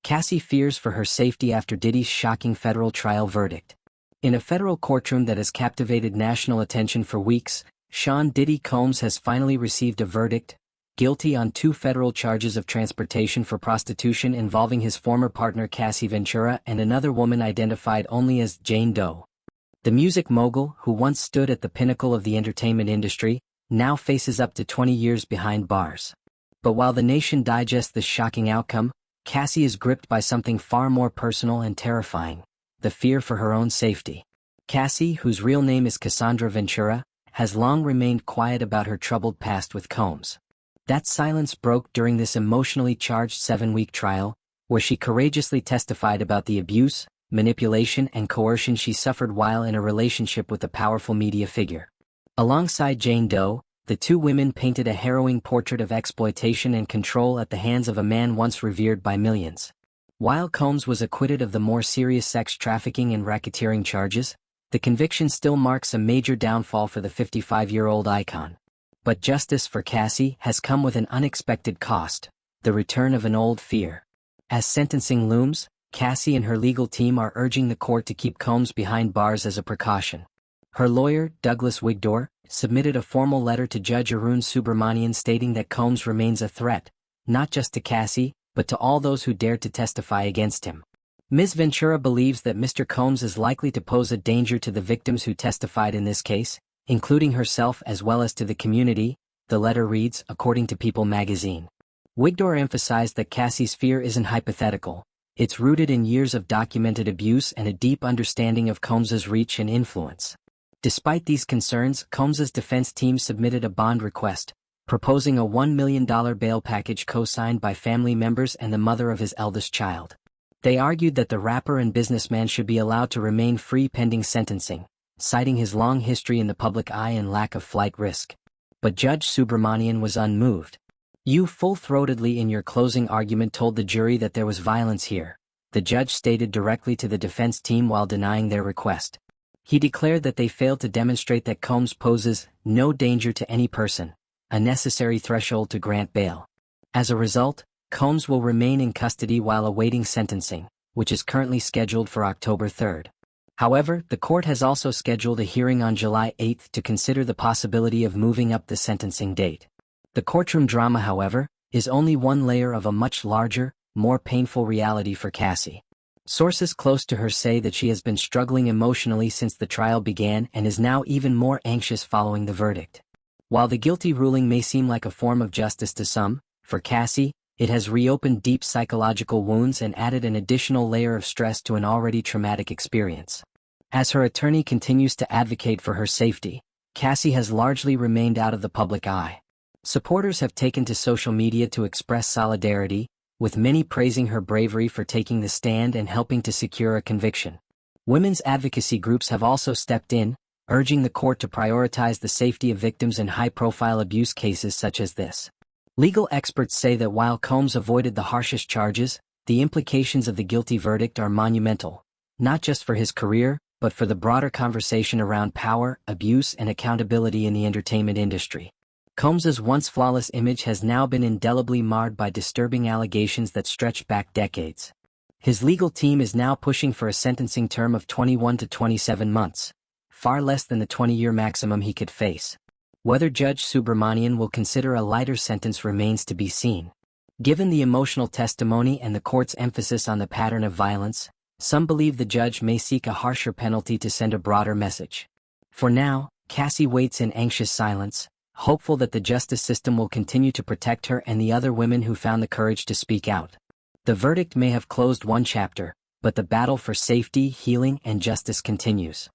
Cassie fears for her safety after Diddy's shocking federal trial verdict. In a federal courtroom that has captivated national attention for weeks, Sean Diddy Combs has finally received a verdict, guilty on 2 federal charges of transportation for prostitution involving his former partner Cassie Ventura and another woman identified only as Jane Doe. The music mogul, who once stood at the pinnacle of the entertainment industry, now faces up to 20 years behind bars. But while the nation digests this shocking outcome, Cassie is gripped by something far more personal and terrifying: the fear for her own safety. Cassie, whose real name is Cassandra Ventura, has long remained quiet about her troubled past with Combs. That silence broke during this emotionally charged 7-week trial, where she courageously testified about the abuse, manipulation and coercion she suffered while in a relationship with a powerful media figure. Alongside Jane Doe, the 2 women painted a harrowing portrait of exploitation and control at the hands of a man once revered by millions. While Combs was acquitted of the more serious sex trafficking and racketeering charges, the conviction still marks a major downfall for the 55-year-old icon. But justice for Cassie has come with an unexpected cost: the return of an old fear. As sentencing looms, Cassie and her legal team are urging the court to keep Combs behind bars as a precaution. Her lawyer, Douglas Wigdor, submitted a formal letter to Judge Arun Subramanian stating that Combs remains a threat, not just to Cassie, but to all those who dared to testify against him. Ms. Ventura believes that Mr. Combs is likely to pose a danger to the victims who testified in this case, including herself as well as to the community, the letter reads, according to People magazine. Wigdor emphasized that Cassie's fear isn't hypothetical. It's rooted in years of documented abuse and a deep understanding of Combs's reach and influence. Despite these concerns, Combs's defense team submitted a bond request, proposing a $1 million bail package co-signed by family members and the mother of his eldest child. They argued that the rapper and businessman should be allowed to remain free pending sentencing, citing his long history in the public eye and lack of flight risk. But Judge Subramanian was unmoved. "You full-throatedly in your closing argument told the jury that there was violence here," the judge stated directly to the defense team while denying their request. He declared that they failed to demonstrate that Combs poses no danger to any person, a necessary threshold to grant bail. As a result, Combs will remain in custody while awaiting sentencing, which is currently scheduled for October 3rd. However, the court has also scheduled a hearing on July 8th to consider the possibility of moving up the sentencing date. The courtroom drama, however, is only one layer of a much larger, more painful reality for Cassie. Sources close to her say that she has been struggling emotionally since the trial began and is now even more anxious following the verdict. While the guilty ruling may seem like a form of justice to some, for Cassie, it has reopened deep psychological wounds and added an additional layer of stress to an already traumatic experience. As her attorney continues to advocate for her safety, Cassie has largely remained out of the public eye. Supporters have taken to social media to express solidarity, with many praising her bravery for taking the stand and helping to secure a conviction. Women's advocacy groups have also stepped in, urging the court to prioritize the safety of victims in high-profile abuse cases such as this. Legal experts say that while Combs avoided the harshest charges, the implications of the guilty verdict are monumental, not just for his career, but for the broader conversation around power, abuse, and accountability in the entertainment industry. Combs's once flawless image has now been indelibly marred by disturbing allegations that stretch back decades. His legal team is now pushing for a sentencing term of 21 to 27 months, far less than the 20-year maximum he could face. Whether Judge Subramanian will consider a lighter sentence remains to be seen. Given the emotional testimony and the court's emphasis on the pattern of violence, some believe the judge may seek a harsher penalty to send a broader message. For now, Cassie waits in anxious silence, hopeful that the justice system will continue to protect her and the other women who found the courage to speak out. The verdict may have closed one chapter, but the battle for safety, healing, and justice continues.